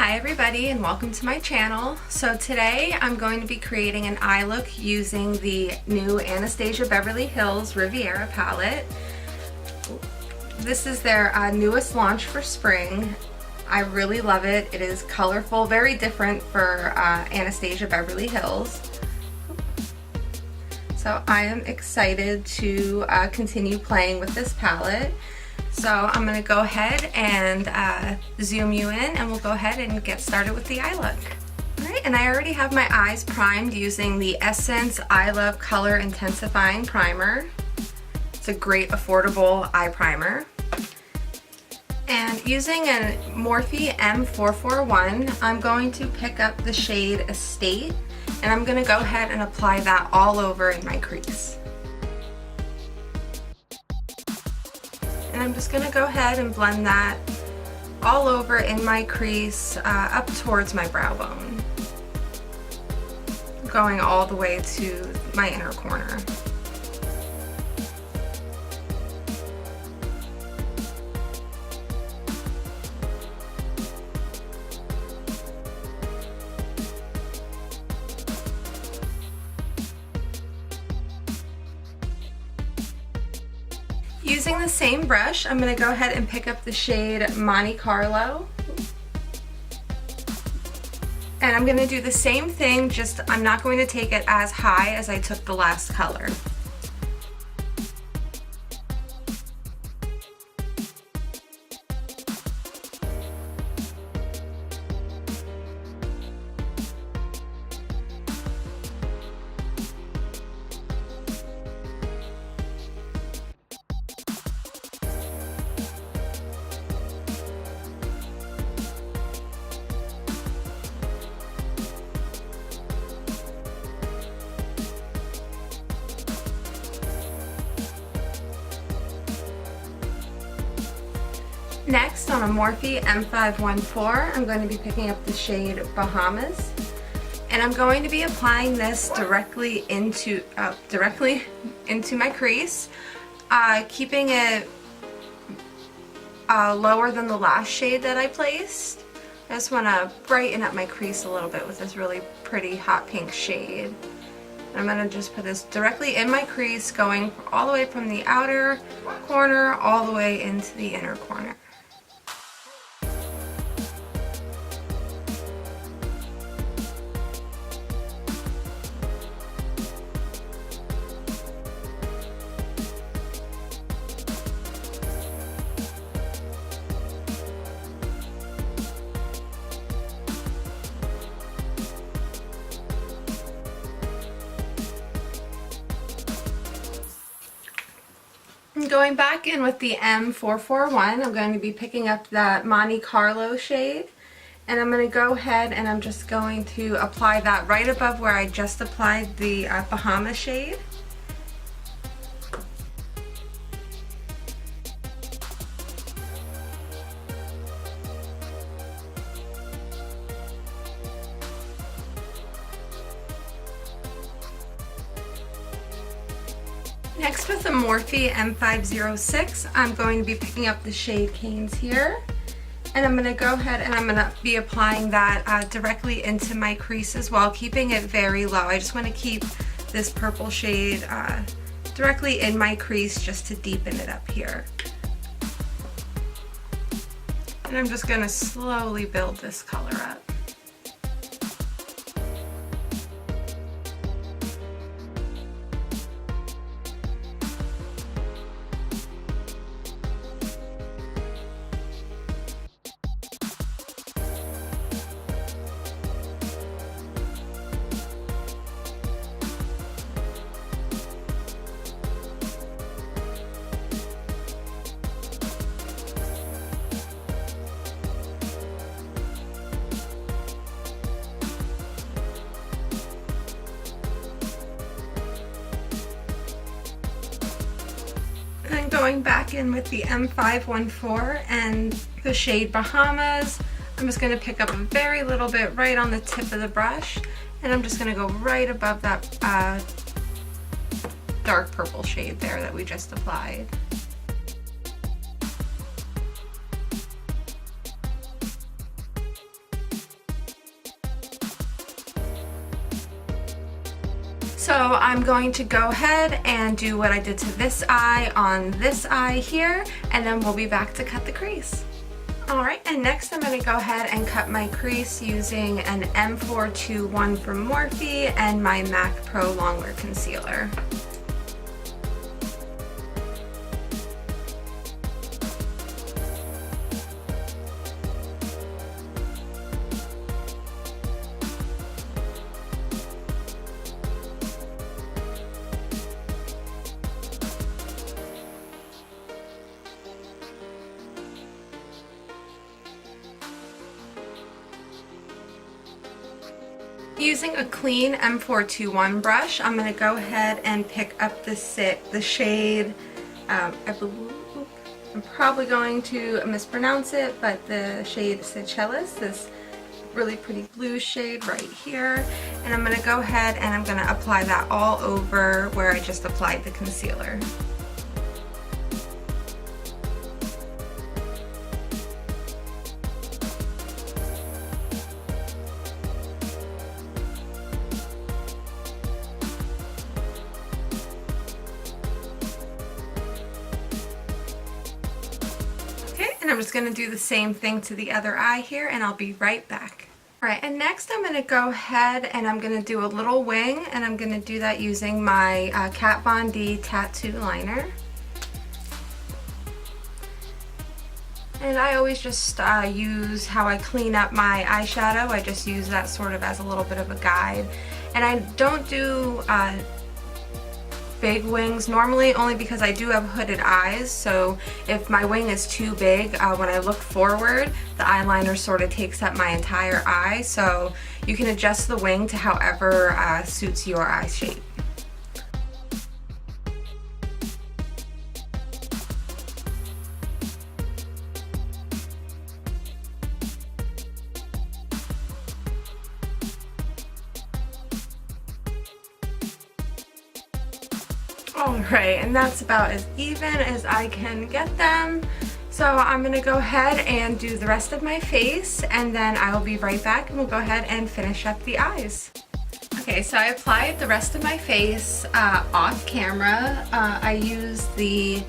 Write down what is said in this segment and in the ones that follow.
Hi everybody and welcome to my channel. So today I'm going to be creating an eye look using the new Anastasia Beverly Hills Riviera palette. This is their newest launch for spring. I really love it. It is colorful, very different for Anastasia Beverly Hills. So I am excited to continue playing with this palette. So I'm going to go ahead and zoom you in and we'll go ahead and get started with the eye look. Alright, and I already have my eyes primed using the Essence I Love Color Intensifying Primer. It's a great affordable eye primer. And using a Morphe M441, I'm going to pick up the shade Estate and I'm going to go ahead and apply that all over in my crease. And I'm just going to go ahead and blend that all over in my crease up towards my brow bone, going all the way to my inner corner. Using the same brush, I'm going to go ahead and pick up the shade Monte Carlo. And I'm going to do the same thing, just I'm not going to take it as high as I took the last color. Next, on a Morphe M514, I'm going to be picking up the shade Bahamas, and I'm going to be applying this directly into my crease, keeping it lower than the last shade that I placed. I just want to brighten up my crease a little bit with this really pretty hot pink shade. I'm going to just put this directly in my crease, going all the way from the outer corner all the way into the inner corner. Going back in with the M441, I'm going to be picking up that Monte Carlo shade, and I'm going to go ahead and I'm just going to apply that right above where I just applied the Bahama shade. Next, with the Morphe M506, I'm going to be picking up the shade Canes here, and I'm going to go ahead and I'm going to be applying that directly into my crease as well, keeping it very low. I just want to keep this purple shade directly in my crease just to deepen it up here. And I'm just going to slowly build this color up. And going back in with the M514 and the shade Bahamas, I'm just going to pick up a very little bit right on the tip of the brush, and I'm just going to go right above that dark purple shade there that we just applied. So I'm going to go ahead and do what I did to this eye on this eye here, and then we'll be back to cut the crease. Alright, and next I'm going to go ahead and cut my crease using an M421 from Morphe and my MAC Pro Longwear Concealer. Using a clean M421 brush, I'm going to go ahead and pick up the shade, I believe, I'm probably going to mispronounce it, but the shade Seychelles, this really pretty blue shade right here. And I'm going to go ahead and I'm going to apply that all over where I just applied the concealer. And I'm just going to do the same thing to the other eye here, and I'll be right back. Alright, and next I'm going to go ahead and I'm going to do a little wing, and I'm going to do that using my Kat Von D Tattoo Liner. And I always just use how I clean up my eyeshadow. I just use that sort of as a little bit of a guide. And I don't do big wings normally, only because I do have hooded eyes, so if my wing is too big, when I look forward, the eyeliner sort of takes up my entire eye, so you can adjust the wing to however suits your eye shape. Alright, and that's about as even as I can get them. So I'm going to go ahead and do the rest of my face, and then I will be right back and we'll go ahead and finish up the eyes. Okay, so I applied the rest of my face off camera. I used the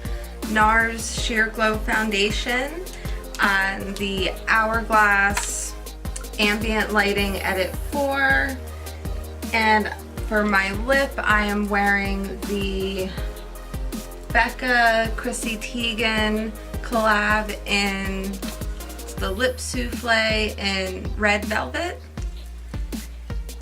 Nars Sheer Glow Foundation on the Hourglass Ambient Lighting Edit 4, and for my lip, I am wearing the Becca Chrissy Teigen collab in the Lip Souffle in Red Velvet.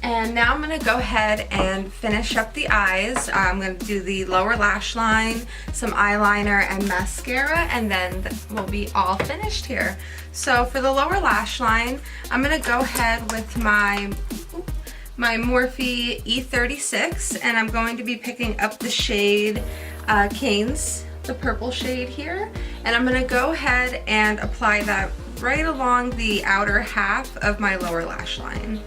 And now I'm going to go ahead and finish up the eyes. I'm going to do the lower lash line, some eyeliner and mascara, and then we'll be all finished here. So for the lower lash line, I'm going to go ahead with my Morphe E36, and I'm going to be picking up the shade Canes, the purple shade here, and I'm going to go ahead and apply that right along the outer half of my lower lash line.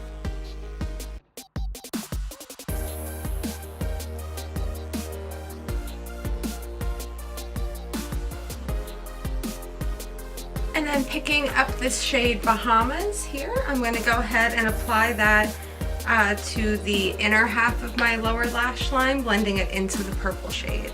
And then picking up this shade Bahamas here, I'm going to go ahead and apply that to the inner half of my lower lash line, blending it into the purple shade.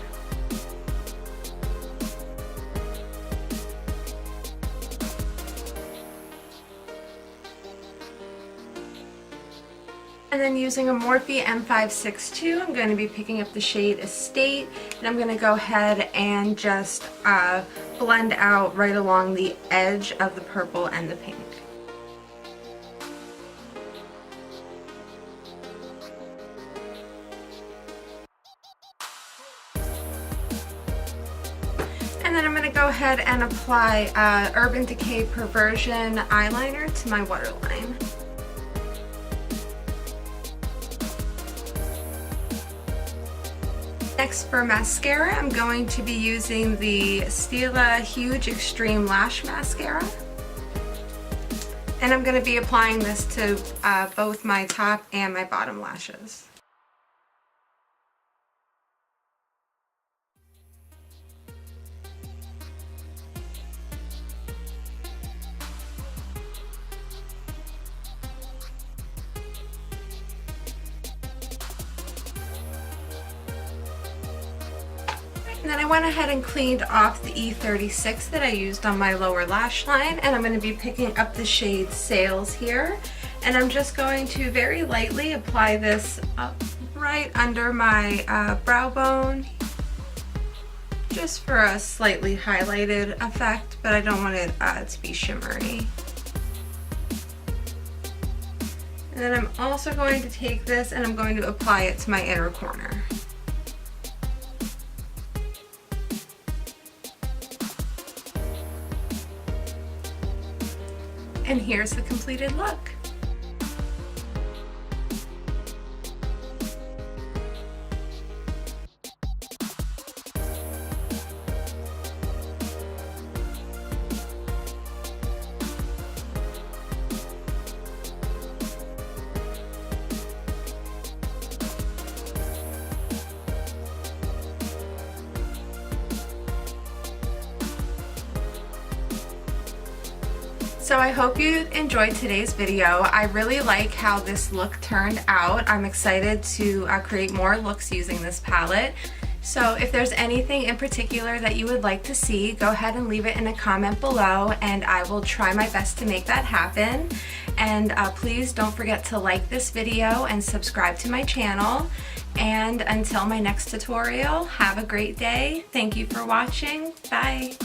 And then using a Morphe M562, I'm going to be picking up the shade Estate, and I'm going to go ahead and just blend out right along the edge of the purple and the pink. And then I'm going to go ahead and apply Urban Decay Perversion eyeliner to my waterline. Next for mascara, I'm going to be using the Stila Huge Extreme Lash Mascara. And I'm going to be applying this to both my top and my bottom lashes. And then I went ahead and cleaned off the E36 that I used on my lower lash line, and I'm going to be picking up the shade Sails here. And I'm just going to very lightly apply this up right under my brow bone, just for a slightly highlighted effect, but I don't want it to be shimmery. And then I'm also going to take this and I'm going to apply it to my inner corner. And here's the completed look. So I hope you enjoyed today's video. I really like how this look turned out. I'm excited to create more looks using this palette. So if there's anything in particular that you would like to see, go ahead and leave it in a comment below and I will try my best to make that happen. And please don't forget to like this video and subscribe to my channel. And until my next tutorial, have a great day. Thank you for watching. Bye.